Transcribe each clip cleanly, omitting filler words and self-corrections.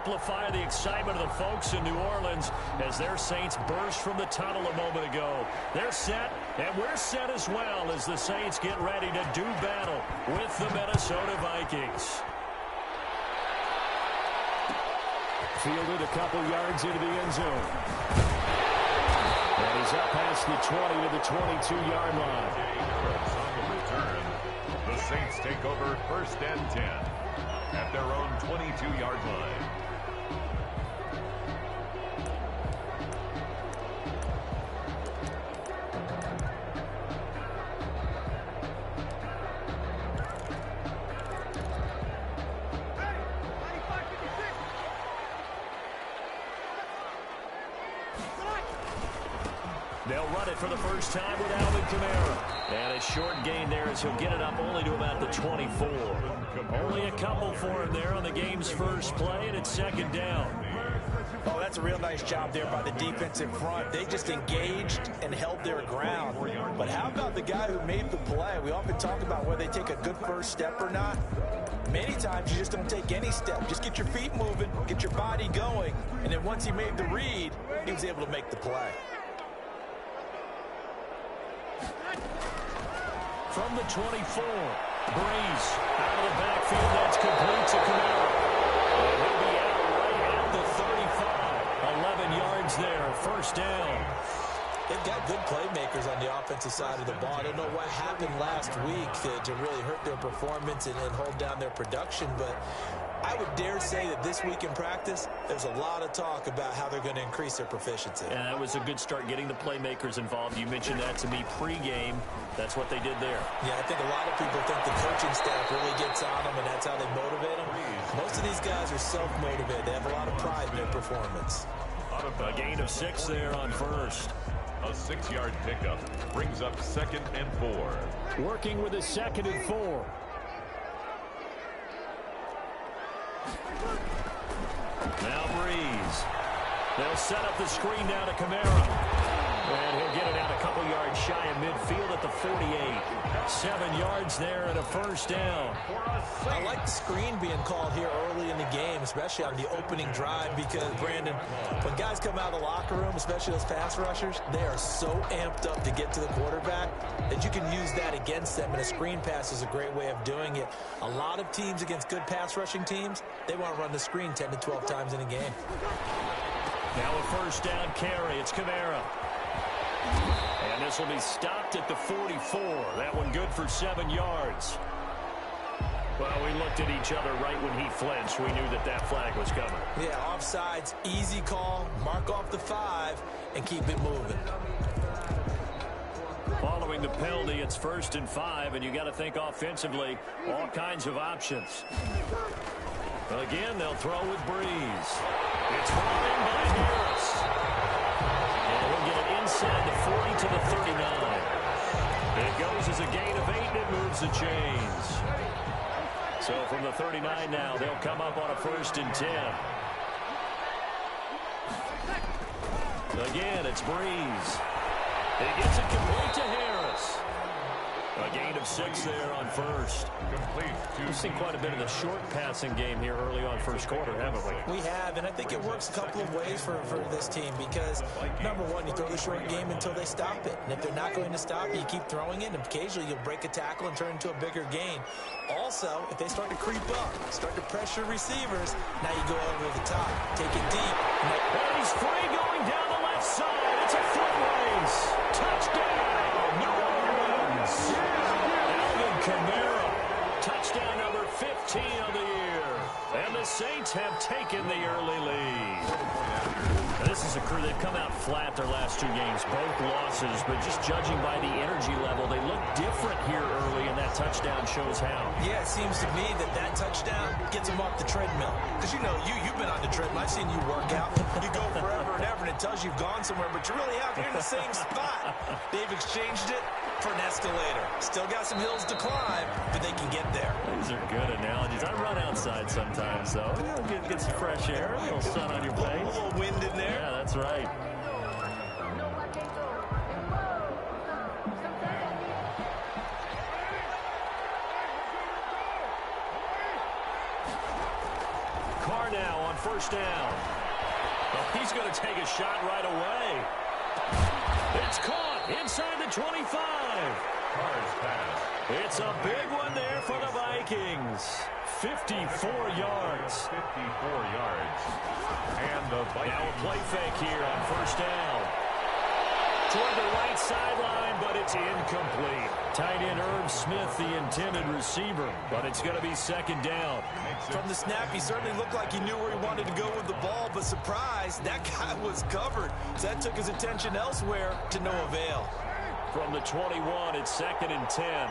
amplify the excitement of the folks in New Orleans as their Saints burst from the tunnel a moment ago. They're set, and we're set as well as the Saints get ready to do battle with the Minnesota Vikings. Fielded a couple yards into the end zone. And he's up past the 20 to the 22-yard line. On the return, the Saints take over 1st and 10 at their own 22-yard line. They'll run it for the first time with Alvin Kamara. And a short gain there as he'll get it up only to about the 24. Only a couple for him there on the game's first play, and it's 2nd down. Oh, that's a real nice job there by the defensive front. They just engaged and held their ground. But how about the guy who made the play? We often talk about whether they take a good first step or not. Many times you just don't take any step. Just get your feet moving, get your body going. And then once he made the read, he was able to make the play. From the 24, Breeze out of the backfield. That's complete to Kamara. And he'll be out right at the 35. 11 yards there, 1st down. They've got good playmakers on the offensive side of the ball. I don't know what happened last week to really hurt their performance and hold down their production, but I would dare say that this week in practice, there's a lot of talk about how they're going to increase their proficiency. And that was a good start getting the playmakers involved. You mentioned that to me pregame. That's what they did there. Yeah, I think a lot of people think the coaching staff really gets on them, and that's how they motivate them. Most of these guys are self-motivated. They have a lot of pride in their performance. A gain of 6 there on 1st. A 6-yard pickup brings up 2nd and 4. Working with a 2nd and 4. Now Breeze. They'll set up the screen down to Kamara. And he'll get it out a couple yards shy of midfield at the 48. 7 yards there and a 1st down. I like the screen being called here early in the game, especially on the opening drive, because, Brandon, when guys come out of the locker room, especially those pass rushers, they are so amped up to get to the quarterback that you can use that against them, and a screen pass is a great way of doing it. A lot of teams against good pass rushing teams, they want to run the screen 10 to 12 times in a game. Now a 1st down carry. It's Kamara. And this will be stopped at the 44. That one good for 7 yards. Well, we looked at each other right when he flinched. We knew that that flag was coming. Yeah, offsides, easy call, mark off the 5, and keep it moving. Following the penalty, it's 1st and 5, and you got to think offensively, all kinds of options. Again, they'll throw with Breeze. It's thrown in by Harris. And he'll get it inside the 40 to the 39. It goes as a gain of 8, and it moves the chains. So from the 39 now, they'll come up on a 1st and 10. Again, it's Breeze. He gets it complete to Harris. A gain of 6 there on 1st. We've seen quite a bit of the short passing game here early on 1st quarter, haven't we? We have, and I think it works a couple of ways for this team because, number one, you throw the short game until they stop it. And if they're not going to stop it, you keep throwing it, and occasionally you'll break a tackle and turn into a bigger gain. Also, if they start to creep up, start to pressure receivers, now you go over the top, take it deep. And he's free going down the left side. It's a foot race. Touchdown, New Orleans. Alvin Kamara, touchdown number 15 of the year. And the Saints have taken the early lead. This is a crew, they've come out flat their last 2 games, both losses, but just judging by the energy level, they look different here early, and that touchdown shows how. Yeah, it seems to me that touchdown gets them off the treadmill. Because, you know, you've been on the treadmill. I've seen you work out. You go forever and ever, and it tells you you've gone somewhere, but you're really out here in the same spot. They've exchanged it for an escalator. Still got some hills to climb, but they can get there. These are good analogies. I run outside sometimes, though. Get some fresh air, a little sun on your face. A little wind in there. Yeah, that's right. Carr now on first down. Well, he's going to take a shot right away. It's caught inside the 25. Carr's pass. It's a big one there for the Vikings. 54 yards. 54 yards. And the Vikings. Now a play fake here on first down. Toward the right sideline, but it's incomplete. Tight end Irv Smith, the intended receiver, but it's going to be second down. From the snap, he certainly looked like he knew where he wanted to go with the ball, but surprise, that guy was covered. So that took his attention elsewhere to no avail. From the 21, it's second and 10.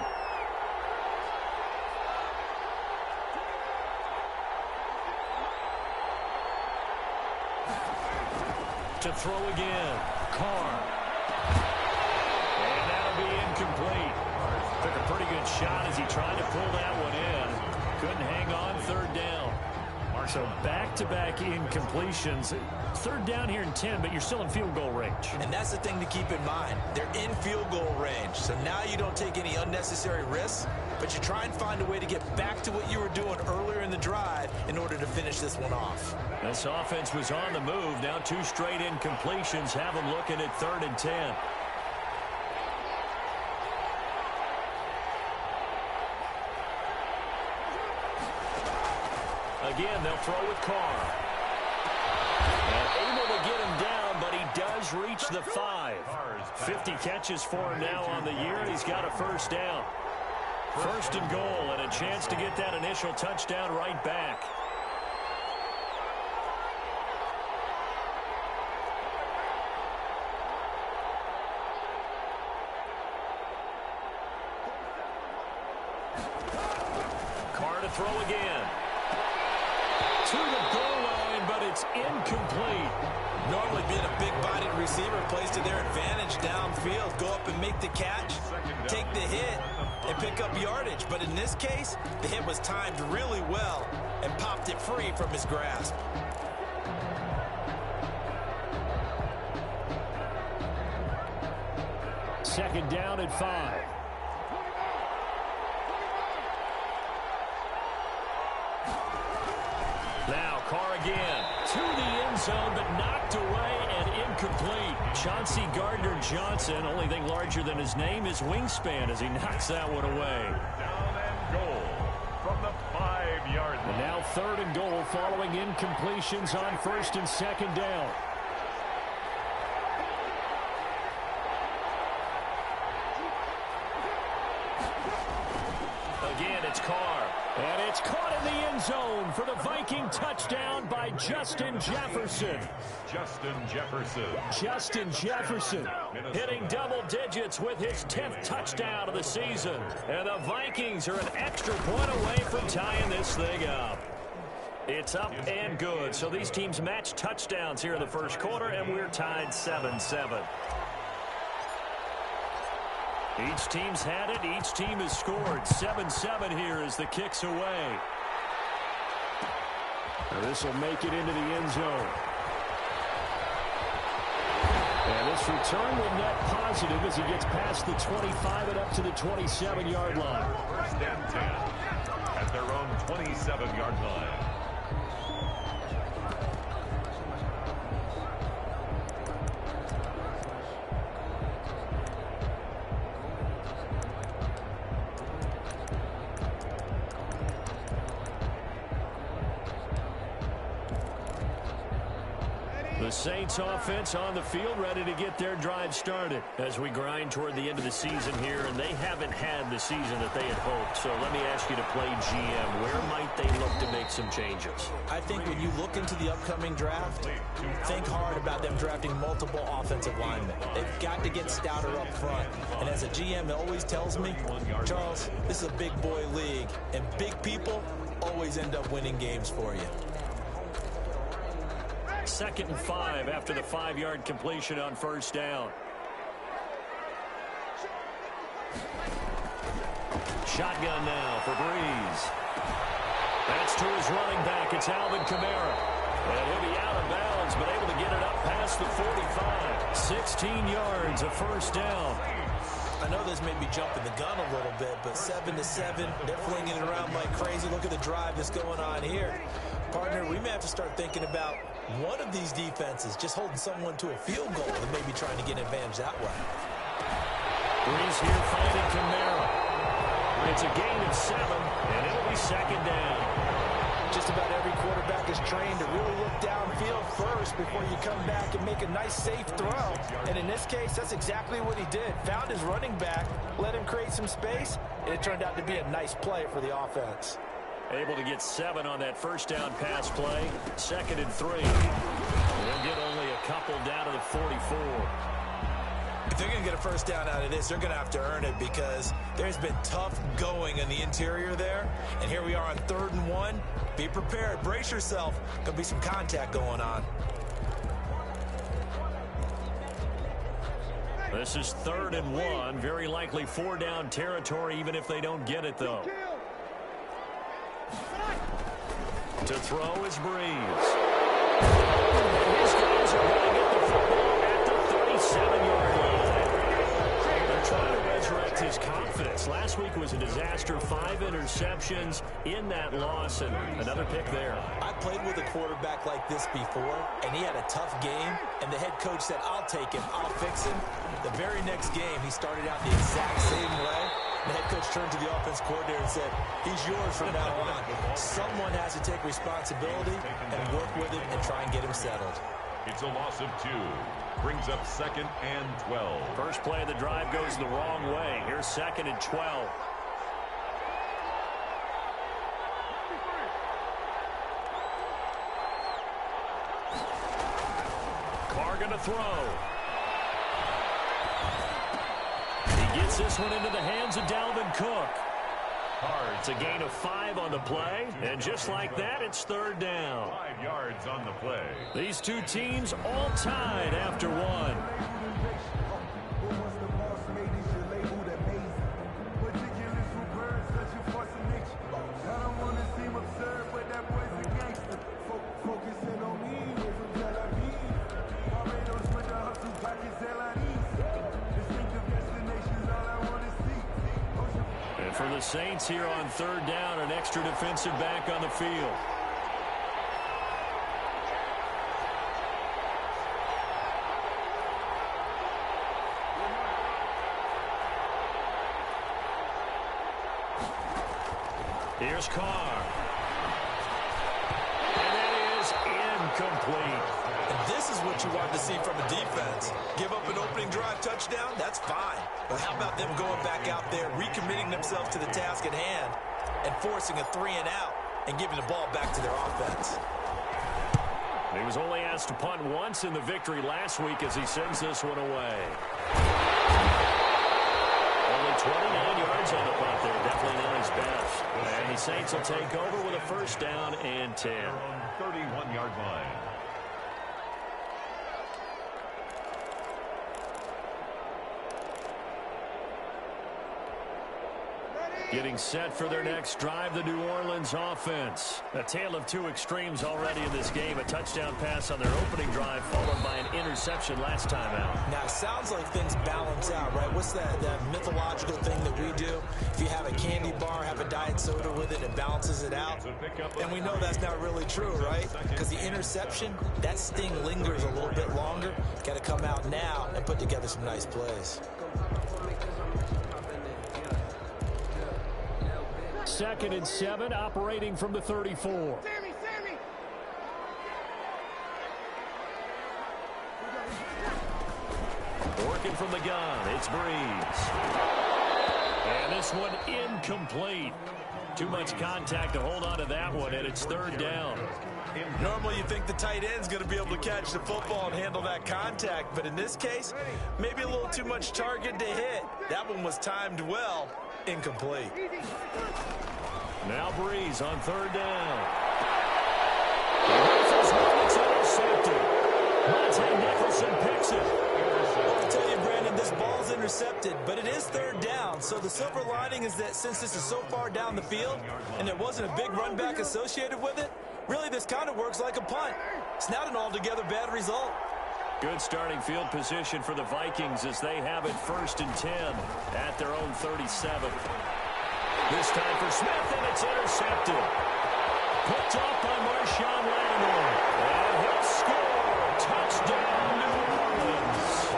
To throw again. Carr. And that'll be incomplete. Took a pretty good shot as he tried to pull that one in. Couldn't hang on, third down. So back-to-back incompletions. Third down here in 10, but you're still in field goal range. And that's the thing to keep in mind. They're in field goal range. So now you don't take any unnecessary risks, but you try and find a way to get back to what you were doing earlier in the drive in order to finish this one off. This offense was on the move. Now two straight incompletions have them looking at third and 10. Again, they'll throw with Carr. And able to get him down, but he does reach the 5. 50 catches for him now on the year, and he's got a first down. First and goal, and a chance to get that initial touchdown right back. Carr to throw again. To the goal line, but it's incomplete. Normally being a big-bodied receiver plays to their advantage downfield. Go up and make the catch, take the hit, and pick up yardage. But in this case, the hit was timed really well and popped it free from his grasp. Second down at 5. Now Carr again to the end zone, but knocked away and incomplete. Chauncey Gardner-Johnson, only thing larger than his name is wingspan as he knocks that one away. Down and goal from the 5-yard line. And now third and goal following incompletions on first and second down. Again, it's Carr. And it's caught in the end zone for the Viking touchdown by Justin Jefferson. Justin Jefferson. Justin Jefferson hitting double digits with his 10th touchdown of the season. And the Vikings are an extra point away from tying this thing up. It's up and good. So these teams match touchdowns here in the first quarter, and we're tied 7-7. Each team's had it. Each team has scored. 7-7 here as the kick's away. This will make it into the end zone. And this return will net positive as he gets past the 25 and up to the 27-yard line. First and 10 at their own 27-yard line. The Saints offense on the field ready to get their drive started as we grind toward the end of the season here, and they haven't had the season that they had hoped. So let me ask you to play GM. Where might they look to make some changes? I think when you look into the upcoming draft, think hard about them drafting multiple offensive linemen. They've got to get stouter up front. And as a GM, it always tells me, Charles, this is a big boy league, and big people always end up winning games for you. Second and 5 after the 5-yard completion on first down. Shotgun now for Breeze. That's to his running back. It's Alvin Kamara. And he'll be out of bounds, but able to get it up past the 45. 16 yards, a first down. I know this may be jumping the gun a little bit, but 7-7, they're flinging it around like crazy. Look at the drive that's going on here. partner, we may have to start thinking about one of these defenses just holding someone to a field goal and maybe trying to get an advantage that way. Breeze here finding Kamara. It's a gain of 7, and it'll be second down. Just about every quarterback is trained to really look downfield first before you come back and make a nice, safe throw. And in this case, that's exactly what he did. Found his running back, let him create some space, and it turned out to be a nice play for the offense. Able to get 7 on that first down pass play. 2nd and 3. They'll get only a couple down to the 44. If they're going to get a first down out of this, they're going to have to earn it because there's been tough going in the interior there. And here we are on 3rd and 1. Be prepared. Brace yourself. Going to be some contact going on. This is 3rd and 1. Very likely 4-down territory, even if they don't get it, though. To throw is Breeze. His guys are going to get the football at the 37-yard line. They're trying to resurrect his confidence. Last week was a disaster. 5 interceptions in that loss, and another pick there. I played with a quarterback like this before, and he had a tough game, and the head coach said, I'll take him, I'll fix him. The very next game, he started out the exact same way. The head coach turned to the offense coordinator and said, he's yours from now on. Someone has to take responsibility and work with him and try and get him settled. It's a loss of 2. Brings up 2nd and 12. First play of the drive goes the wrong way. Here's 2nd and 12. Carr going to throw. Gets this one into the hands of Dalvin Cook. It's a gain of 5 on the play, and just like that, it's 3rd down. 5 yards on the play. These two teams all tied after 1. For the Saints here on 3rd down, an extra defensive back on the field. Here's Carr. And that is incomplete. And this is what you want to see from a defense. Give up an opening drive touchdown, that's fine. But how about them going back out there, recommitting themselves to the task at hand, and forcing a 3-and-out and giving the ball back to their offense? He was only asked to punt once in the victory last week as he sends this one away. Only 29 yards on the punt there, definitely not his best. And the Saints will take over with a first down and 10. 31-yard line. Getting set for their next drive, the New Orleans offense. A tale of 2 extremes already in this game. A touchdown pass on their opening drive, followed by an interception last time out. Now, it sounds like things balance out, right? What's that mythological thing that we do? If you have a candy bar, have a diet soda with it, it balances it out. And we know that's not really true, right? Because the interception, that sting lingers a little bit longer. Got to come out now and put together some nice plays. 2nd and 7, operating from the 34. Working from the gun, it's Breeze. And this one incomplete. Too much contact to hold on to that one, and it's 3rd down. Normally you think the tight end's going to be able to catch the football and handle that contact, but in this case, maybe a little too much target to hit. That one was timed well. Incomplete. Now Breeze on 3rd down. It's intercepted. Monte Nicholson picks it. I'll tell you, Brandon, this ball's intercepted, but it is 3rd down. So the silver lining is that since this is so far down the field and there wasn't a big run back associated with it, really this kind of works like a punt. It's not an altogether bad result. Good starting field position for the Vikings as they have it 1st and 10 at their own 37. This time for Smith, and it's intercepted. Picked up by Marshawn Lattimore. And he'll score. Touchdown, New Orleans.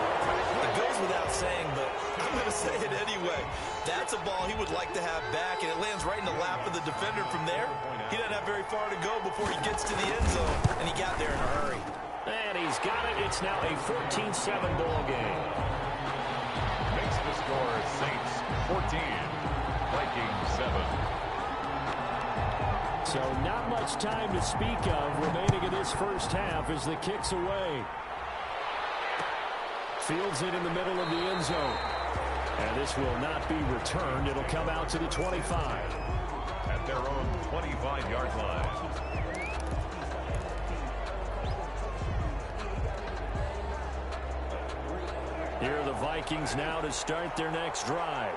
It goes without saying, but I'm going to say it anyway. That's a ball he would like to have back, and it lands right in the lap of the defender from there. He doesn't have very far to go before he gets to the end zone, and he got there in a hurry. And he's got it. It's now a 14-7 ball game. Makes the score Saints 14, Vikings 7. So not much time to speak of remaining in this first half as the kick's away. Fields it in the middle of the end zone. And this will not be returned. It'll come out to the 25. At their own 25-yard line. Here are the Vikings now to start their next drive.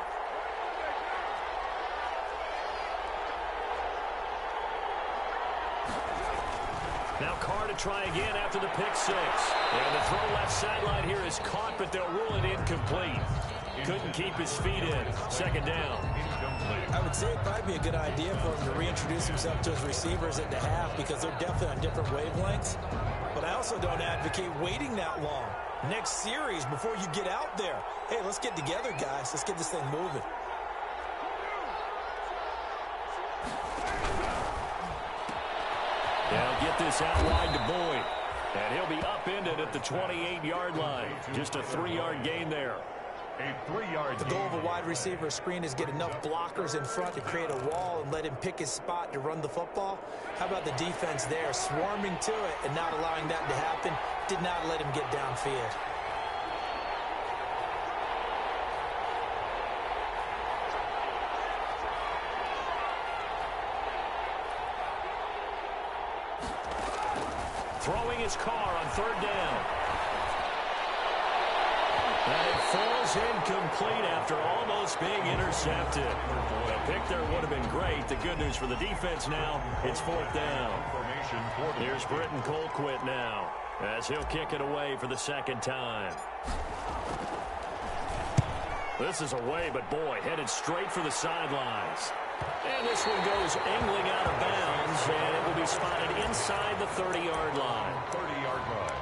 Now Carr to try again after the pick six. And the throw left sideline here is caught, but they'll rule it incomplete. Couldn't keep his feet in. Second down. I would say it'd probably be a good idea for him to reintroduce himself to his receivers at the half because they're definitely on different wavelengths. But I also don't advocate waiting that long. Next series before you get out there. Hey, let's get together, guys. Let's get this thing moving. They'll get this out wide to Boyd. And he'll be upended at the 28-yard line. Just a 3-yard gain there. A 3-yard The goal of a wide receiver screen is get enough blockers in front to create a wall and let him pick his spot to run the football. How about the defense there, swarming to it and not allowing that to happen? Did not let him get downfield. Throwing his Carr on third down. And it falls incomplete after almost being intercepted. The pick there would have been great. The good news for the defense now, it's fourth down. Here's Britton Colquitt now as he'll kick it away for the second time. This is away, but boy, headed straight for the sidelines. And this one goes angling out of bounds, and it will be spotted inside the 30-yard line. 30-yard line.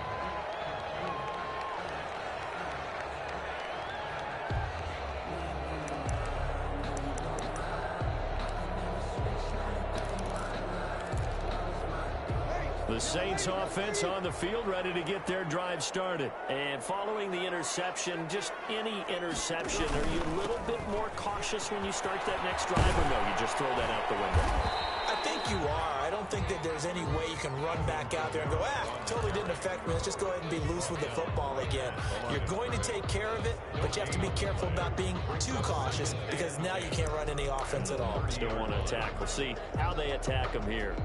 The Saints offense on the field, ready to get their drive started. And following the interception, just any interception, are you a little bit more cautious when you start that next drive, or no, you just throw that out the window? I think you are. I don't think that there's any way you can run back out there and go, totally didn't affect me. Let's just go ahead and be loose with the football again. You're going to take care of it, but you have to be careful about being too cautious because now you can't run any offense at all. Still want to attack. We'll see how they attack them here.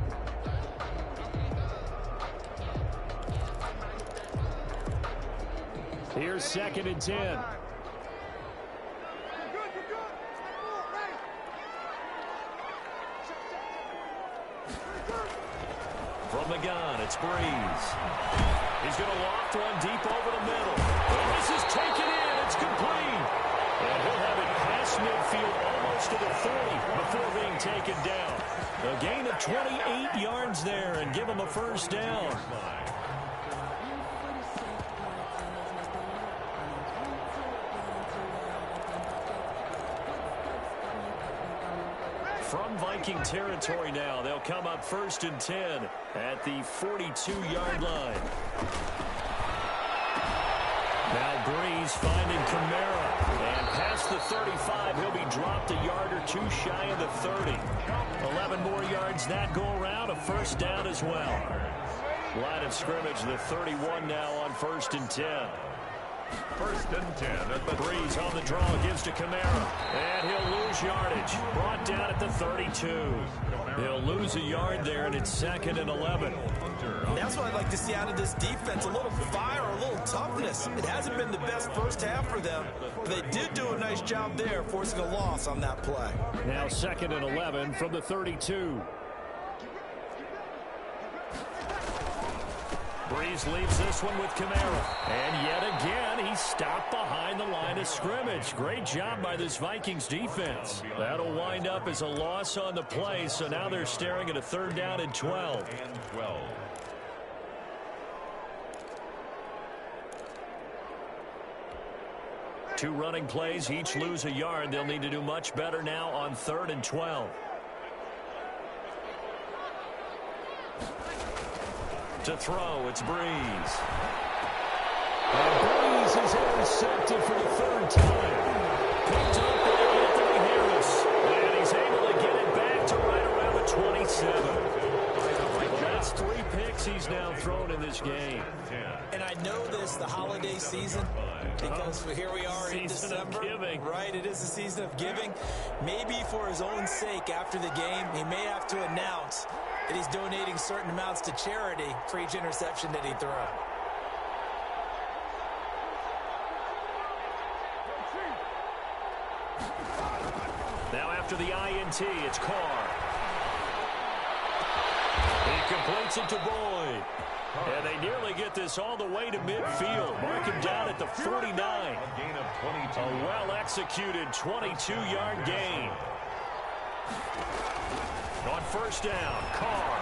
Here's 2nd and 10. From the gun, it's Breeze. He's going to loft one deep over the middle. And this is taken in. It's complete. And he'll have it past midfield almost to the 30 before being taken down. A gain of 28 yards there and give him a first down. From Viking territory now, they'll come up 1st and 10 at the 42-yard line. Now Breeze finding Kamara. And past the 35, he'll be dropped a yard or two shy of the 30. 11 more yards that go around, a first down as well. Line of scrimmage, the 31 now on 1st and 10. 1st and 10 at the Breeze on the draw, gives to Kamara. And he'll lose yardage. Brought down at the 32. He'll lose a yard there, and it's 2nd and 11. That's what I'd like to see out of this defense. A little fire, a little toughness. It hasn't been the best first half for them, but they did do a nice job there, forcing a loss on that play. Now 2nd and 11 from the 32. Breeze leaves this one with Kamara. And yet again, he stopped behind the line of scrimmage. Great job by this Vikings defense. That'll wind up as a loss on the play, so now they're staring at a 3rd down and 12. Two running plays, each lose a yard. They'll need to do much better now on 3rd and 12. To throw, it's Breeze. And Breeze is intercepted for the 3rd time. Picked up by Anthony Harris. And he's able to get it back to right around the 27. Well, that's 3 picks he's now thrown in this game. And I know this, the holiday season, because here we are in December. Right, it is the season of giving. Maybe for his own sake after the game, he may have to announce that he's donating certain amounts to charity for each interception that he throws. Now after the INT, it's Carr. He completes it to Boyd. And they nearly get this all the way to midfield. Mark him down at the 49. A gain of 22. A well-executed 22-yard gain. On 1st down, Carr.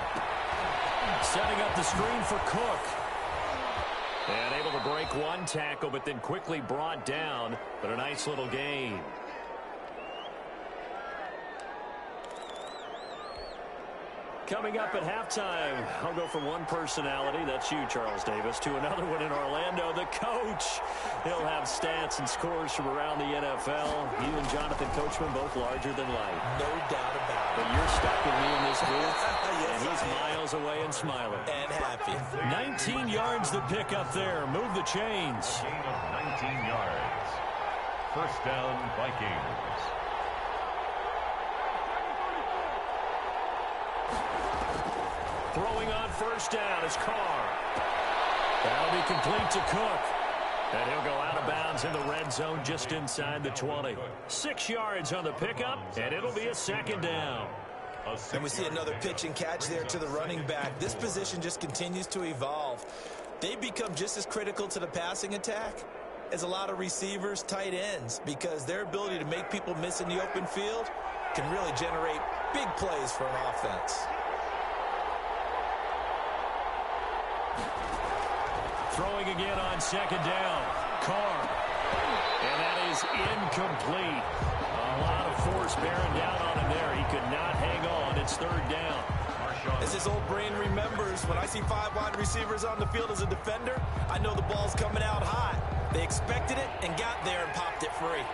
Setting up the screen for Cook. And able to break one tackle, but then quickly brought down. But a nice little gain. Coming up at halftime, I'll go from one personality, that's you, Charles Davis, to another one in Orlando, the coach. He'll have stats and scores from around the NFL. You and Jonathan Coachman both larger than life. No doubt about it. But you're stuck with me in this booth, Yes, and he's miles away and smiling. And happy. 19 yards the pick up there. Move the chains. Gain of 19 yards. 1st down, Vikings. Throwing on 1st down is Carr. That'll be complete to Cook. And he'll go out of bounds in the red zone just inside the 20. 6 yards on the pickup, and it'll be a 2nd down. And we see another pitch and catch there to the running back. This position just continues to evolve. They become just as critical to the passing attack as a lot of receivers, tight ends, because their ability to make people miss in the open field can really generate big plays for an offense. Throwing again on 2nd down. Carr. And that is incomplete. A lot of force bearing down on him there. He could not hang on. It's 3rd down. As his old brain remembers, when I see 5 wide receivers on the field as a defender, I know the ball's coming out hot. They expected it and got there and popped it free.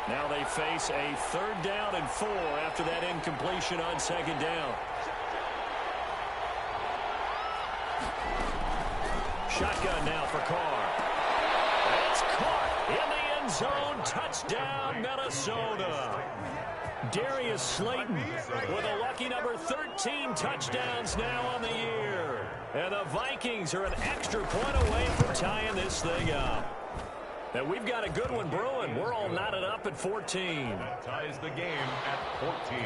Now they face a 3rd down and 4 after that incompletion on 2nd down. Shotgun now for Carr. It's caught in the end zone. Touchdown, Minnesota. Darius Slayton with a lucky number 13 touchdowns now on the year. And the Vikings are an extra point away from tying this thing up. And we've got a good one brewing. We're all knotted up at 14. That ties the game at 14.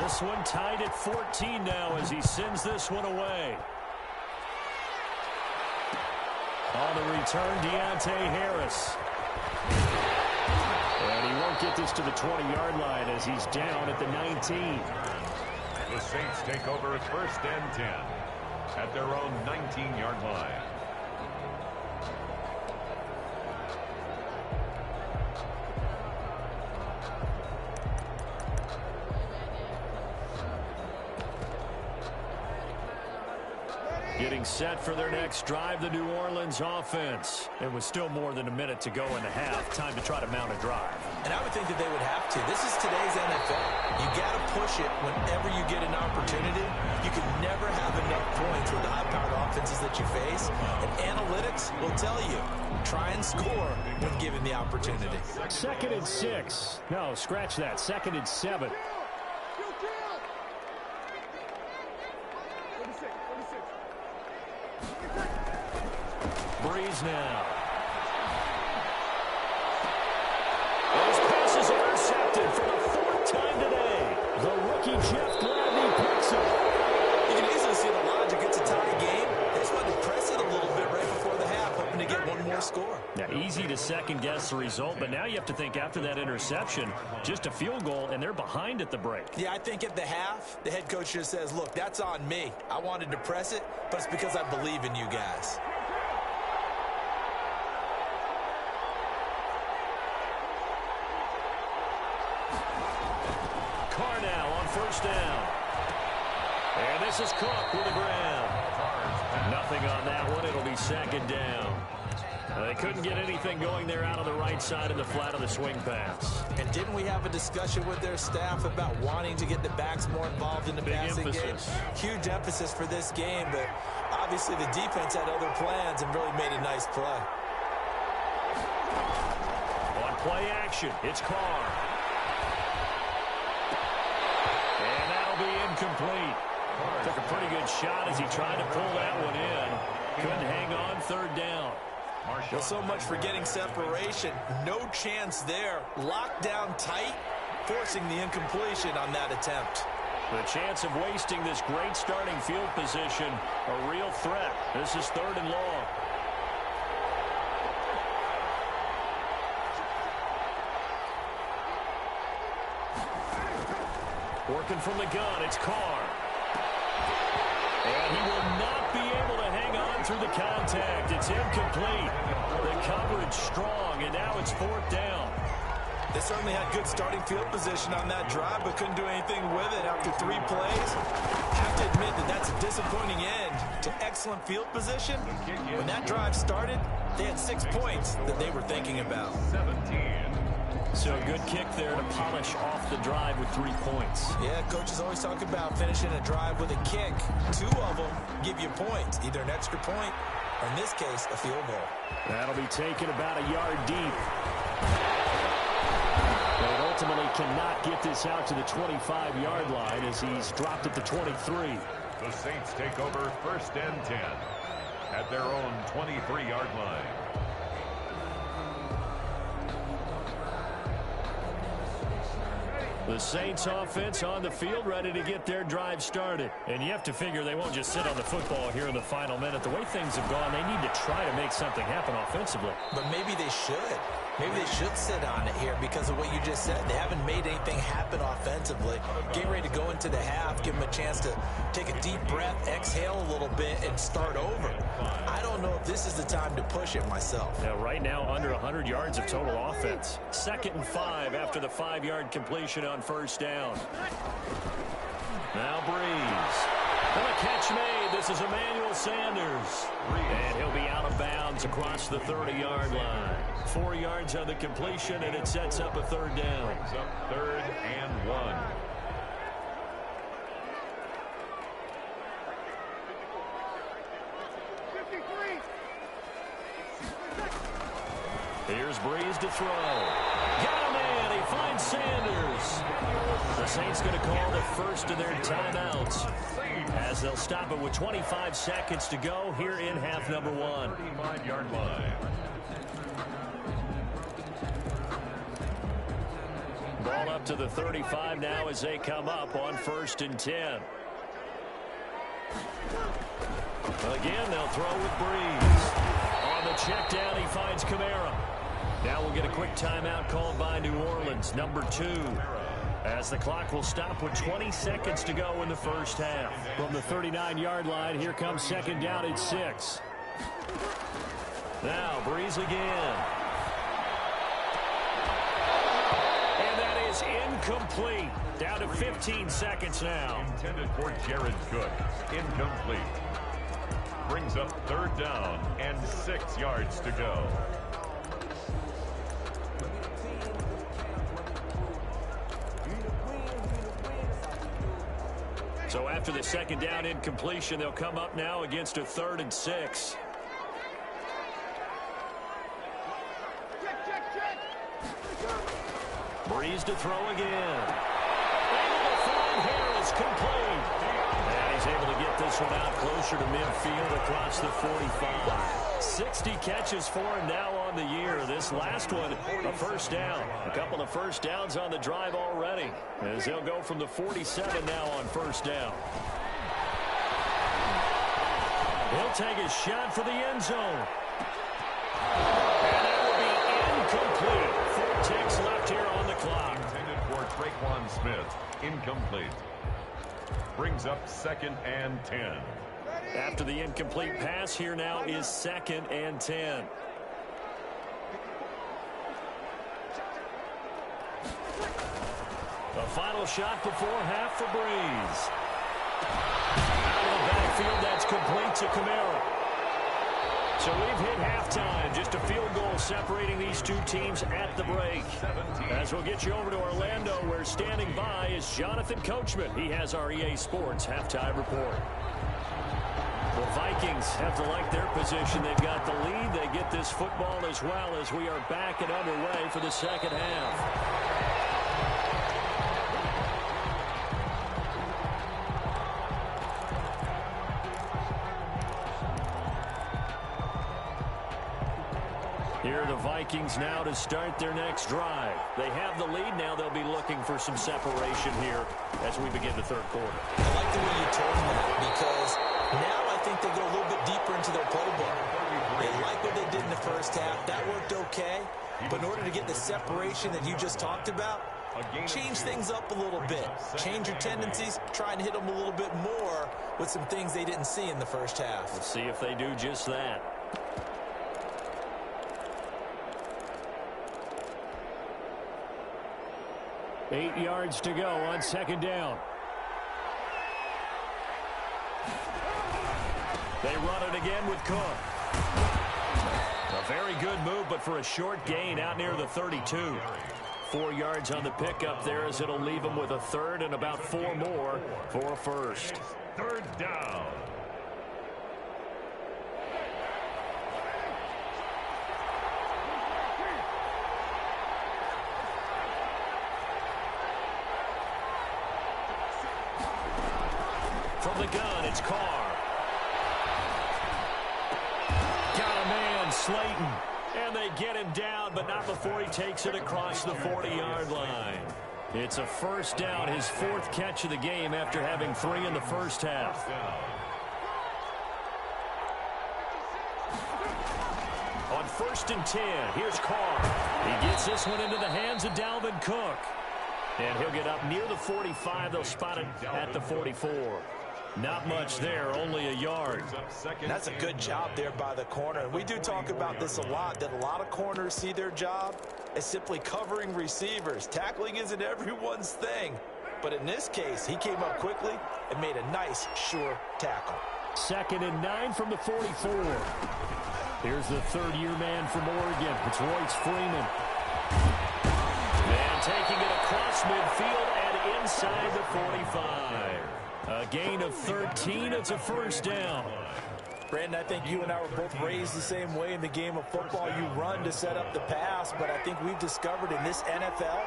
This one tied at 14 now as he sends this one away. On the return, Deontay Harris. And he won't get this to the 20-yard line as he's down at the 19. The Saints take over 1st and 10 at their own 19-yard line. Getting set for their next drive, the New Orleans offense. And with still more than a minute to go in the half, time to try to mount a drive. And I would think that they would have to. This is today's NFL. You got to push it whenever you get an opportunity. You can never have enough points with the high-powered offenses that you face. And analytics will tell you, try and score when given the opportunity. 2nd and 6. No, scratch that. 2nd and 7. Breeze now. Those passes intercepted for the 4th time today. The rookie Jeff Gladney picks up. Now, easy to second-guess the result, but now you have to think after that interception, just a field goal, and they're behind at the break. Yeah, I think at the half, the head coach just says, look, that's on me. I wanted to press it, but it's because I believe in you guys. Carr now on first down. And this is Cook with the grab. Nothing on that one. It'll be second down. They couldn't get anything going there out on the right side of the flat of the swing pass. And didn't we have a discussion with their staff about wanting to get the backs more involved in the passing game? Huge emphasis for this game, but obviously the defense had other plans and really made a nice play. On play action, it's Carr. And that'll be incomplete. Took a pretty good shot as he tried to pull that one in. Couldn't hang on third down. Well, so much for getting separation. No chance there. Locked down tight, forcing the incompletion on that attempt. The chance of wasting this great starting field position, a real threat. This is third and long. Working from the gun, it's Carr. And he will not be able to hang on through the contact. It's incomplete. The coverage strong, and now it's fourth down. They certainly had good starting field position on that drive, but couldn't do anything with it after 3 plays. Have to admit that that's a disappointing end to excellent field position. When that drive started, they had 6 points that they were thinking about. 17. So a good kick there to polish off the drive with 3 points. Yeah, coaches always talk about finishing a drive with a kick. 2 of them give you points, either an extra point or, in this case, a field goal. That'll be taken about a yard deep. But ultimately cannot get this out to the 25-yard line as he's dropped at the 23. The Saints take over first and 10 at their own 23-yard line. The Saints offense on the field, ready to get their drive started. And you have to figure they won't just sit on the football here in the final minute. The way things have gone, they need to try to make something happen offensively. But maybe they should. Maybe they should sit on it here because of what you just said. They haven't made anything happen offensively. Getting ready to go into the half, give them a chance to take a deep breath, exhale a little bit, and start over. I don't know if this is the time to push it myself. Now, right now, under 100 yards of total offense. 2nd and 5 after the 5-yard completion on first down. Now Breeze. And a catch made. This is Emmanuel Sanders. And he'll be out of bounds across the 30-yard line. 4 yards on the completion, and it sets up a third down. Brings up 3rd and 1. Here's Breeze to throw. Got him in. He finds Sanders. The Saints going to call the first of their timeouts as they'll stop it with 25 seconds to go here in half number 1. 35-yard line. Ball up to the 35 now as they come up on 1st and 10. Again, they'll throw with Breeze. On the check down, he finds Kamara. Now we'll get a quick timeout called by New Orleans, number 2. As the clock will stop with 20 seconds to go in the first half. From the 39-yard line, here comes 2nd down at 6. Now, Breeze again. And that is incomplete. Down to 15 seconds now. Intended for Jared Cook. Incomplete. Brings up 3rd down and 6 yards to go. So after the 2nd down incompletion, they'll come up now against a 3rd and 6. Breeze to throw again. Able to find Harris, complete. And he's able to get this one out closer to midfield across the 45. 60 catches for him now on the year. This last one, a first down. A couple of first downs on the drive already, as they'll go from the 47 now on first down. He'll take a shot for the end zone. And Smith, incomplete. Brings up 2nd and 10. After the incomplete pass, here now is 2nd and 10. The final shot before half for Breeze. Out of the backfield, that's complete to Kamara. So we've hit halftime. Just a field goal separating these two teams at the break. As we'll get you over to Orlando, where standing by is Jonathan Coachman. He has our EA Sports halftime report. The Vikings have to like their position. They've got the lead. They get this football as well as we are back and underway for the second half. Here are the Vikings now to start their next drive. They have the lead now. They'll be looking for some separation here as we begin the third quarter. I like the way you told that, because now I think they go a little bit deeper into their playbook. They like what they did in the first half. That worked okay. But in order to get the separation that you just talked about, change things up a little bit. Change your tendencies. Try and hit them a little bit more with some things they didn't see in the first half. Let's see if they do just that. Eight yards to go on second down. They run it again with Cook. A very good move, but for a short gain out near the 32. 4 yards on the pickup there, as it'll leave them with a third and about 4 more for a first. Third down. From the gun, it's Carr. Got a man, Slayton. And they get him down, but not before he takes it across the 40-yard line. It's a first down, his 4th catch of the game after having 3 in the first half. On 1st and 10, here's Carr. He gets this one into the hands of Dalvin Cook. And he'll get up near the 45. They'll spot it at the 44. Not much there, only a yard. That's a good job there by the corner. And we do talk about this a lot, that a lot of corners see their job as simply covering receivers. Tackling isn't everyone's thing. But in this case, he came up quickly and made a nice, sure tackle. 2nd and 9 from the 44. Here's the third-year man from Oregon. It's Royce Freeman. And taking it across midfield and inside the 45. A gain of 13. It's a first down. Brandon, I think you and I were both raised the same way in the game of football. You run to set up the pass, but I think we've discovered in this NFL,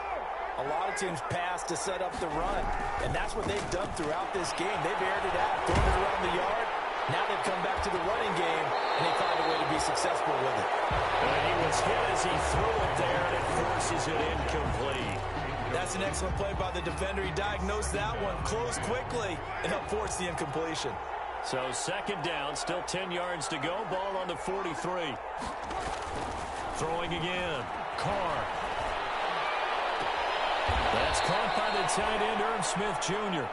a lot of teams pass to set up the run. And that's what they've done throughout this game. They've aired it out, thrown it around the yard. Now they've come back to the running game, and they find a way to be successful with it. And he was hit as he threw it there, and it forces it incomplete. That's an excellent play by the defender. He diagnosed that one, closed quickly, and helped force the incompletion. So second down, still 10 yards to go. Ball on the 43. Throwing again. Carr. That's caught by the tight end, Irv Smith Jr.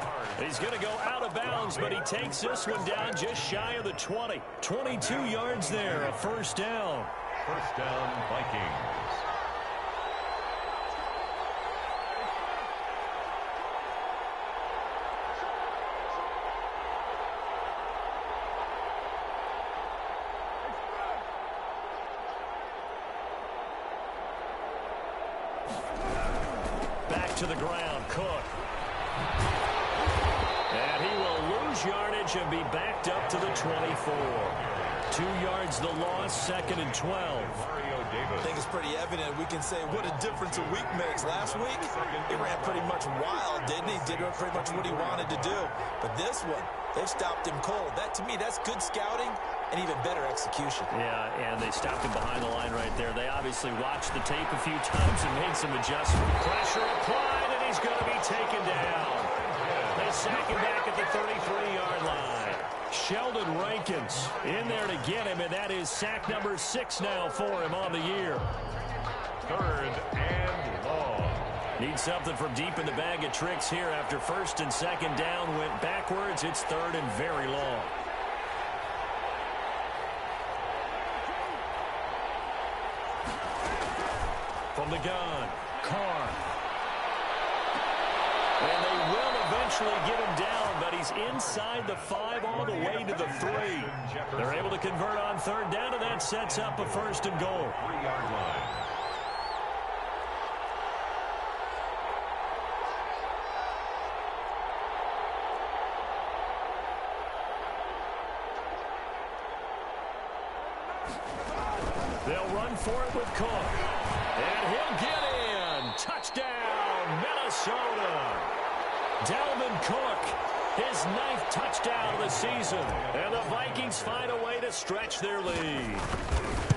He's going to go out of bounds, but he takes this one down just shy of the 20. 22 yards there, a first down. First down, Vikings. To the ground, Cook. And he will lose yardage and be backed up to the 24. 2 yards the loss, 2nd and 12. I think it's pretty evident. We can say what a difference a week makes. Last week, he ran pretty much wild, didn't he? Did pretty much what he wanted to do. But this one, they've stopped him cold. That, to me, that's good scouting and even better execution. Yeah, and they stopped him behind the line right there. They obviously watched the tape a few times and made some adjustments. Pressure applied, and he's going to be taken down. They sack him back at the 33-yard line. Sheldon Rankins in there to get him, and that is sack number 6 now for him on the year. Third and long. Need something from deep in the bag of tricks here after first and second down went backwards. It's third and very long. From the gun, Carr. And they will eventually get him down, but he's inside the 5 all the way to the 3. They're able to convert on third down, and that sets up a first and goal. 3-yard line. They'll run for it with Cook. And he'll get in. Touchdown, Minnesota. Dalvin Cook, his 9th touchdown of the season. And the Vikings find a way to stretch their lead.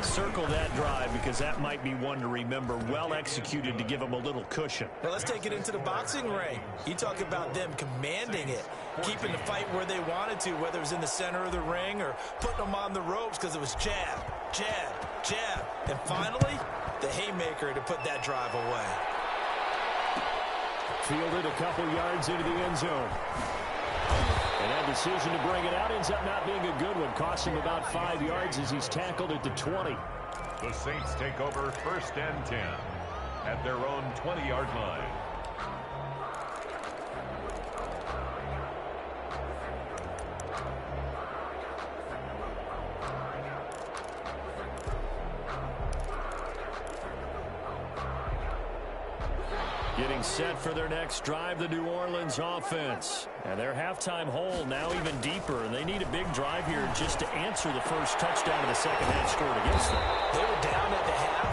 Circle that drive because that might be one to remember. Well executed to give them a little cushion. Well, let's take it into the boxing ring. You talk about them commanding it, keeping the fight where they wanted to, whether it was in the center of the ring or putting them on the ropes because it was jab, jab, jab. And finally, the haymaker to put that drive away. Fielded a couple yards into the end zone. And that decision to bring it out ends up not being a good one. Costs him about 5 yards as he's tackled at the 20. The Saints take over first and 10 at their own 20-yard line. Getting set for their next drive, the New Orleans offense. And their halftime hole now even deeper, and they need a big drive here just to answer the first touchdown of the second half scored against them. They were down at the half.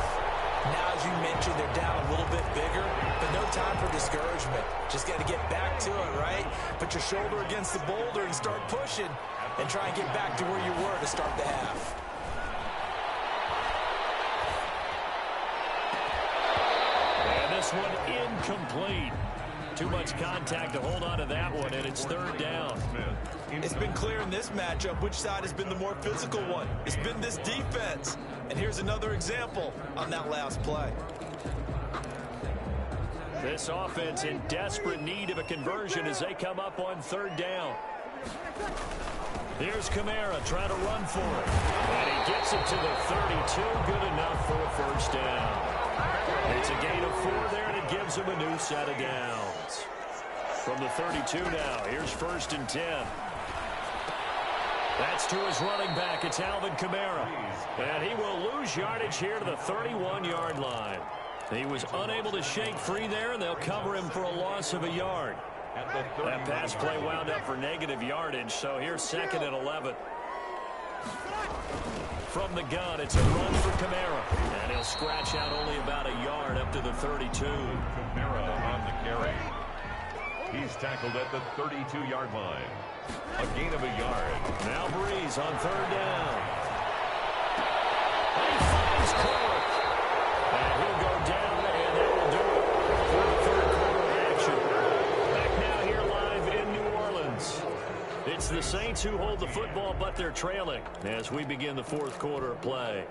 Now, as you mentioned, they're down a little bit bigger, but no time for discouragement. Just got to get back to it, right? Put your shoulder against the boulder and start pushing and try and get back to where you were to start the half. This one incomplete. Too much contact to hold on to that one, and it's third down. It's been clear in this matchup which side has been the more physical one. It's been this defense. And here's another example on that last play. This offense in desperate need of a conversion as they come up on third down. Here's Kamara trying to run for it. And he gets it to the 32. Good enough for a first down. It's a gain of 4 there, and it gives him a new set of downs. From the 32 now, here's first and 10. That's to his running back. It's Alvin Kamara. And he will lose yardage here to the 31-yard line. He was unable to shake free there, and they'll cover him for a loss of a yard. That pass play wound up for negative yardage, so here's second and 11. From the gun, it's a run for Kamara. And he'll scratch out only about a yard up to the 32. Kamara on the carry. He's tackled at the 32-yard line. A gain of a yard. Now Breeze on third down. And he finds Cook. And he'll go down, and that will do it for the third quarter of action. Back now here live in New Orleans. It's the Saints who hold the football, but they're trailing as we begin the fourth quarter of play.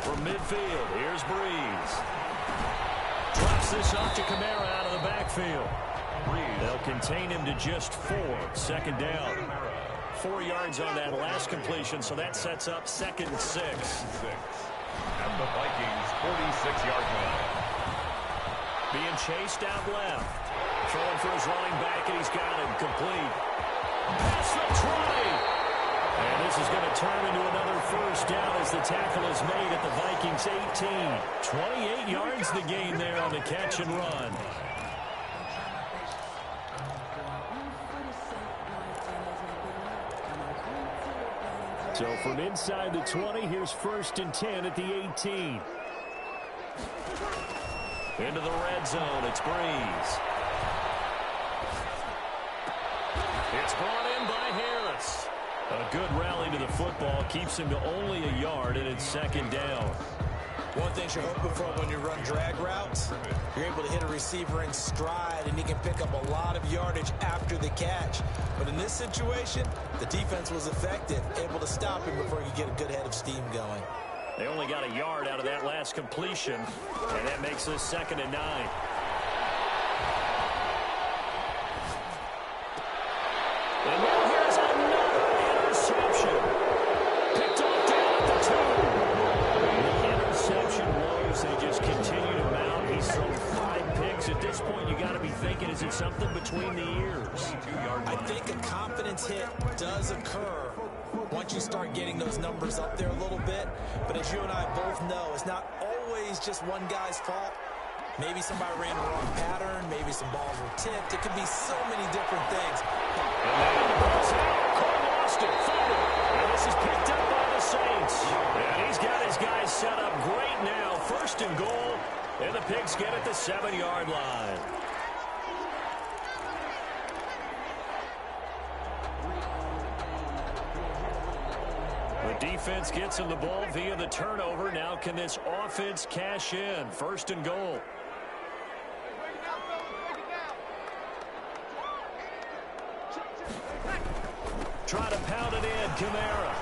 From midfield, here's Breeze. Drops this off to Kamara out of the backfield. They'll contain him to just 4. Second down. 4 yards on that last completion, so that sets up second and 6. At the Vikings' 46-yard line. Being chased out left. Throwing for his running back, and he's got him complete. Pass the 20. And this is going to turn into another first down as the tackle is made at the Vikings' 18. 28 yards the gain there on the catch and run. So from inside the 20, here's first and 10 at the 18. Into the red zone, it's Breeze. It's brought in by Harris. A good rally to the football keeps him to only a yard, and it's second down. One thing you're hoping for when you run drag routes, you're able to hit a receiver in stride, and he can pick up a lot of yardage after the catch. But in this situation, the defense was effective, able to stop him before he could get a good head of steam going. They only got a yard out of that last completion, and that makes this 2nd and 9. And now here's another interception. Picked off down at the 2. The interception woes, they just continue to mount. He's thrown 5 picks. At this point, you got to be thinking, is it something between the ears? I think a confidence hit does occur once you start getting those numbers up there a little bit. But as you and I both know, it's not always just one guy's fault. Maybe somebody ran a wrong pattern. Maybe some balls were tipped. It could be so many different things. And then the ball's out. Cole lost it. And this is picked up by the Saints. And he's got his guys set up great now. 1st and goal. And the Pigs get at the 7-yard line. The defense gets him the ball via the turnover. Now can this offense cash in? 1st and goal. Try to pound it in, Kamara.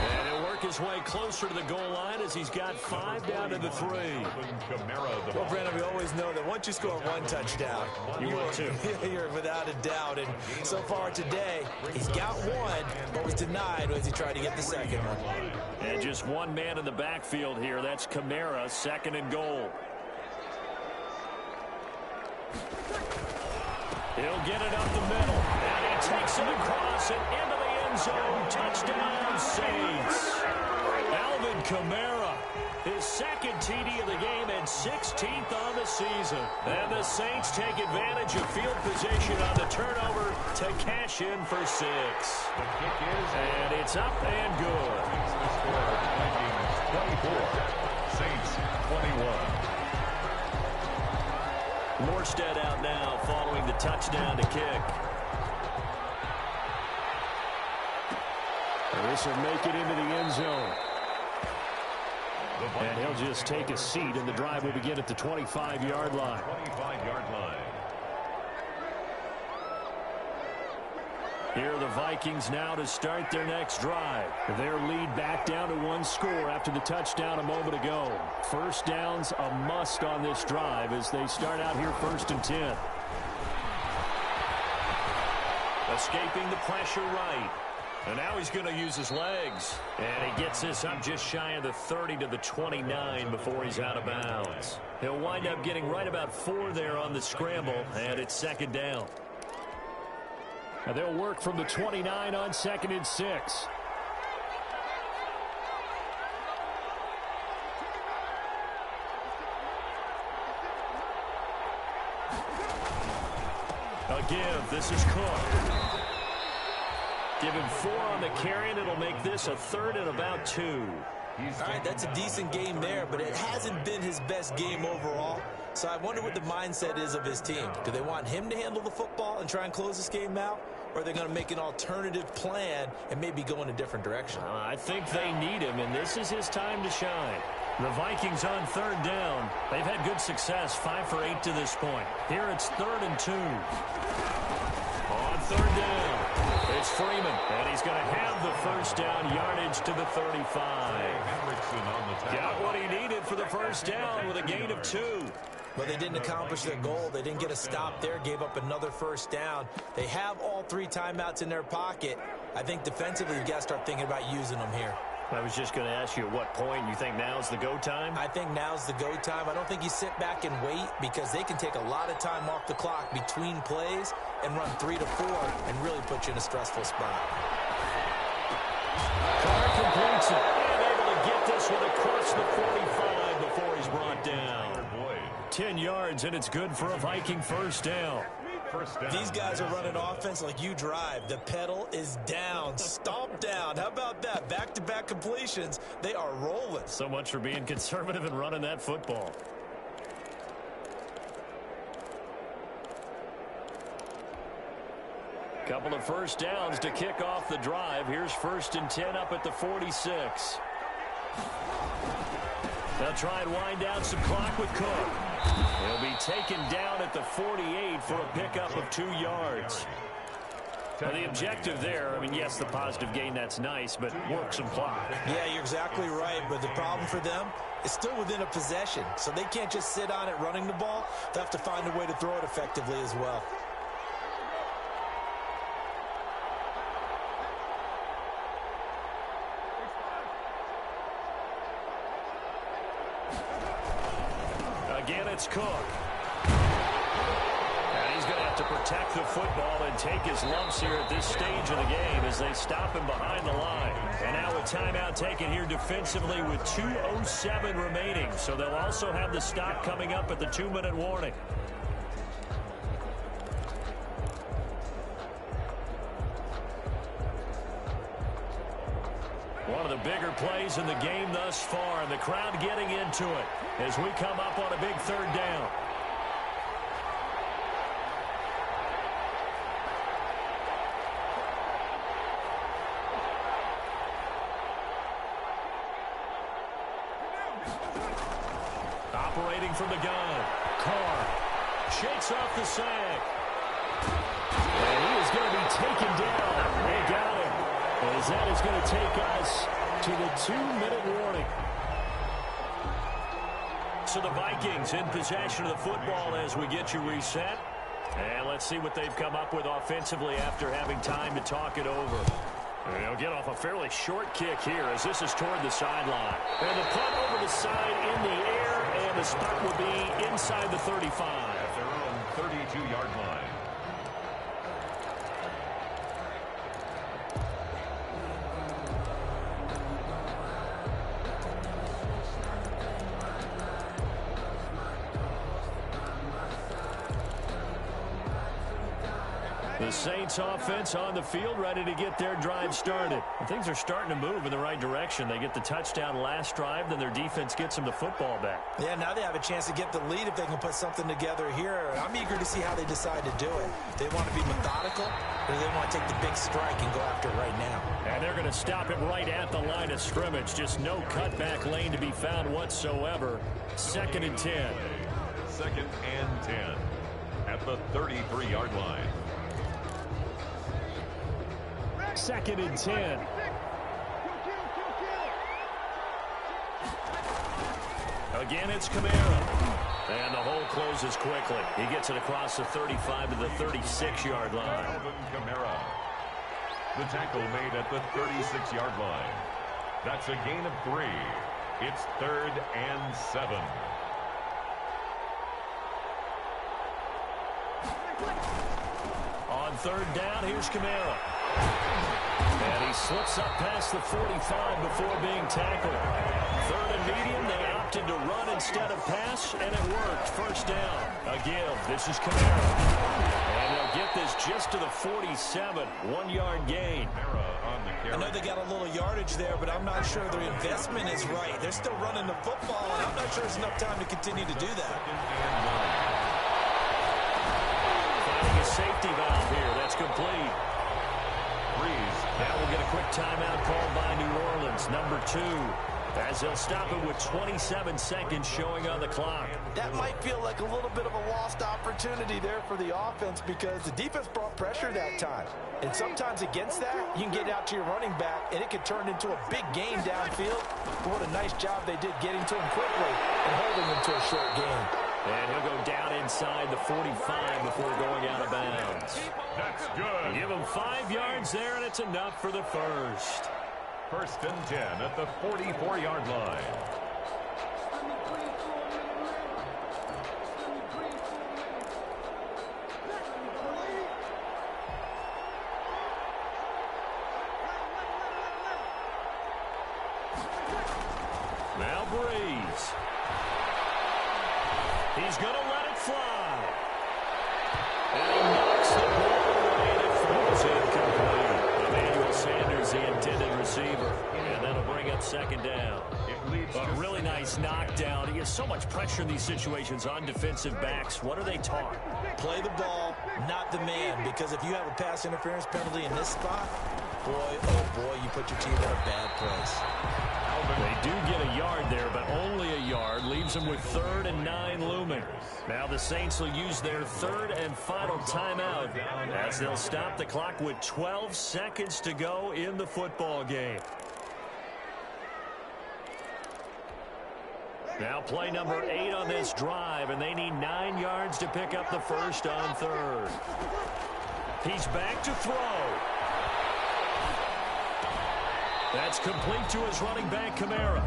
And he'll work his way closer to the goal line as he's got 5 down to the 3. Well, Brandon, we always know that once you score 1 touchdown, you're without a doubt. And so far today, he's got 1, but was denied as he tried to get the 2nd one. And just 1 man in the backfield here. That's Kamara, 2nd and goal. He'll get it up the middle. And he takes it across and into the end zone. Touchdown, Saints. Alvin Kamara, his 2nd TD of the game and 16th on the season. And the Saints take advantage of field position on the turnover to cash in for 6. And it's up and good. 24, Saints 21. Morstead out now following the touchdown to kick. And this will make it into the end zone. And he'll just take a seat, and the drive will begin at the 25-yard line. 25-yard line. Here are the Vikings now to start their next drive. Their lead back down to 1 score after the touchdown a moment ago. 1st down's a must on this drive as they start out here 1st and 10. Escaping the pressure right. And now he's going to use his legs. And he gets this up just shy of the 30 to the 29 before he's out of bounds. He'll wind up getting right about 4 there on the scramble, and it's 2nd down. And they'll work from the 29 on 2nd and 6. A give. This is Cook. Give him 4 on the carry, and it'll make this a 3rd and about 2. All right, that's a decent game there, but it hasn't been his best game overall. So I wonder what the mindset is of his team. Do they want him to handle the football and try and close this game out? Or are they going to make an alternative plan and maybe go in a different direction? I think they need him, and this is his time to shine. The Vikings on 3rd down. They've had good success, 5 for 8 to this point. Here it's 3rd and 2. On 3rd down, it's Freeman, and he's going to have the 1st down, yardage to the 35. Got what he needed for the 1st down with a gain of 2. But they didn't accomplish their goal. They didn't get a stop there, gave up another 1st down. They have all 3 timeouts in their pocket. I think defensively you've got to start thinking about using them here. I was just going to ask you at what point you think now's the go time? I think now's the go time. I don't think you sit back and wait because they can take a lot of time off the clock between plays and run 3 to 4 and really put you in a stressful spot. Carr completes it and able to get this one across the 45 before he's brought down. 10 yards, and it's good for a Viking 1st down. These guys are running offense like you drive. The pedal is down, stomp down. How about that? Back-to-back completions. They are rolling. So much for being conservative and running that football. Couple of 1st downs to kick off the drive. Here's 1st and 10 up at the 46. They'll try and wind down some clock with Cook. He'll be taken down at the 48 for a pickup of 2 yards. Well, the objective there, I mean, yes, the positive gain, that's nice, but work some clock. Yeah, you're exactly right, but the problem for them is still within a possession, so they can't just sit on it running the ball. They have to find a way to throw it effectively as well. Again, it's Cook. He's going to have to protect the football and take his lumps here at this stage of the game as they stop him behind the line. And now a timeout taken here defensively with 2:07 remaining. So they'll also have the stop coming up at the 2-minute warning. One of the bigger plays in the game thus far, and the crowd getting into it as we come up on a big 3rd down. Operating from the gun, Carr shakes off the sack. And he is going to be taken down. They got him. As that is going to take us to the 2-minute warning. So the Vikings in possession of the football as we get you reset. And let's see what they've come up with offensively after having time to talk it over. And they'll get off a fairly short kick here as this is toward the sideline. And the punt over the side in the air, and the spot will be inside the 35. At their own 32-yard line. The Saints offense on the field, ready to get their drive started. And things are starting to move in the right direction. They get the touchdown last drive, then their defense gets them the football back. Yeah, now they have a chance to get the lead if they can put something together here. I'm eager to see how they decide to do it. They want to be methodical, or they want to take the big strike and go after it right now. And they're going to stop it right at the line of scrimmage. Just no cutback lane to be found whatsoever. 2nd and 10. 2nd and 10 at the 33-yard line. 2nd and 10. Again, it's Kamara. And the hole closes quickly. He gets it across the 35 to the 36-yard line. Alvin Kamara. The tackle made at the 36-yard line. That's a gain of 3. It's 3rd and 7. On 3rd down, here's Kamara. And he slips up past the 45 before being tackled. 3rd and medium, they opted to run instead of pass, and it worked. 1st down. Again, this is Kamara. And they'll get this just to the 47. 1-yard gain. I know they got a little yardage there, but I'm not sure their investment is right. They're still running the football, and I'm not sure it's enough time to continue to do that. Finding a safety valve here. That's complete. Now we'll get a quick timeout called by New Orleans, number 2, as they'll stop it with 27 seconds showing on the clock. That might feel like a little bit of a lost opportunity there for the offense because the defense brought pressure that time. And sometimes against that, you can get out to your running back, and it could turn into a big gain downfield. But what a nice job they did getting to him quickly and holding him to a short gain. And he'll go down inside the 45 before going out of bounds. That's good. Give him 5 yards there, and it's enough for the first. 1st and 10 at the 44-yard line. Now Breeze. He's going to let it fly. And he knocks the ball away, and it falls incomplete. Emmanuel Sanders, the intended receiver. And that'll bring up 2nd down. A really nice knockdown. He has so much pressure in these situations on defensive backs. What are they taught? Play the ball, not the man, because if you have a pass interference penalty in this spot, boy, oh boy, you put your team in a bad place. They do get a yard there, but only a yard. Leaves them with 3rd and 9 looming. Now the Saints will use their 3rd and final timeout as they'll stop the clock with 12 seconds to go in the football game. Now play number 8 on this drive, and they need 9 yards to pick up the first on 3rd. He's back to throw. That's complete to his running back, Kamara.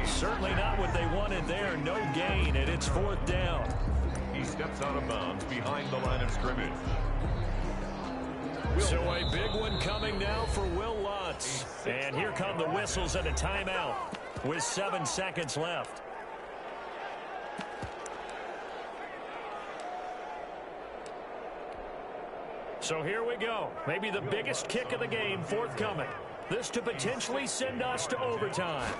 Certainly not what they wanted there. No gain, and it's 4th down. He steps out of bounds behind the line of scrimmage. So a big one coming now for Will Lutz. And here come the whistles and a timeout with 7 seconds left. So here we go. Maybe the biggest kick of the game forthcoming. This to potentially send us to overtime.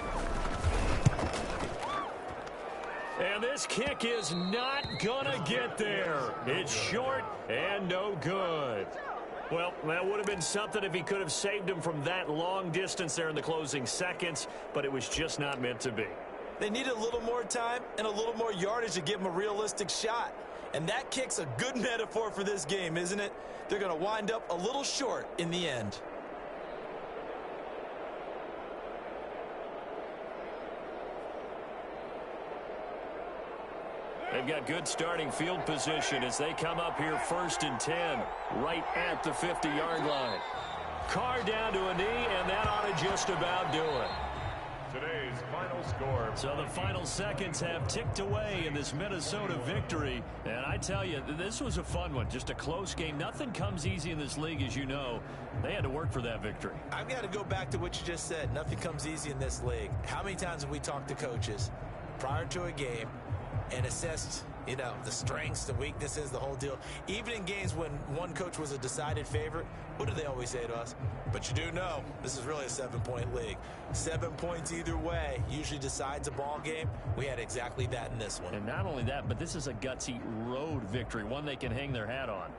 And this kick is not gonna get there. It's short and no good. Well, that would have been something if he could have saved him from that long distance there in the closing seconds, but it was just not meant to be. They needed a little more time and a little more yardage to give him a realistic shot. And that kick's a good metaphor for this game, isn't it? They're going to wind up a little short in the end. They've got good starting field position as they come up here 1st and 10, right at the 50-yard line. Carr down to a knee, and that ought to just about do it. Today's final score. So the final seconds have ticked away in this Minnesota victory. And I tell you, this was a fun one. Just a close game. Nothing comes easy in this league, as you know. They had to work for that victory. I've got to go back to what you just said. Nothing comes easy in this league. How many times have we talked to coaches prior to a game and assessed, you know, the strengths, the weaknesses, the whole deal? Even in games when one coach was a decided favorite, what do they always say to us? But you do know this is really a 7-point league. 7 points either way usually decides a ball game. We had exactly that in this one. And not only that, but this is a gutsy road victory, one they can hang their hat on.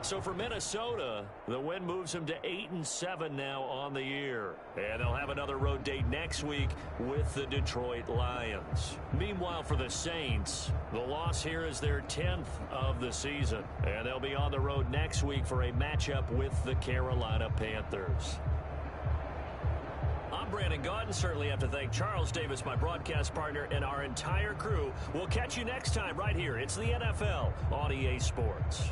So for Minnesota, the win moves them to 8-7 now on the year. And they'll have another road date next week with the Detroit Lions. Meanwhile, for the Saints, the loss here is their 10th of the season. And they'll be on the road next week for a matchup with the Carolina Panthers. I'm Brandon Gaudin. Certainly have to thank Charles Davis, my broadcast partner, and our entire crew. We'll catch you next time right here. It's the NFL on EA Sports.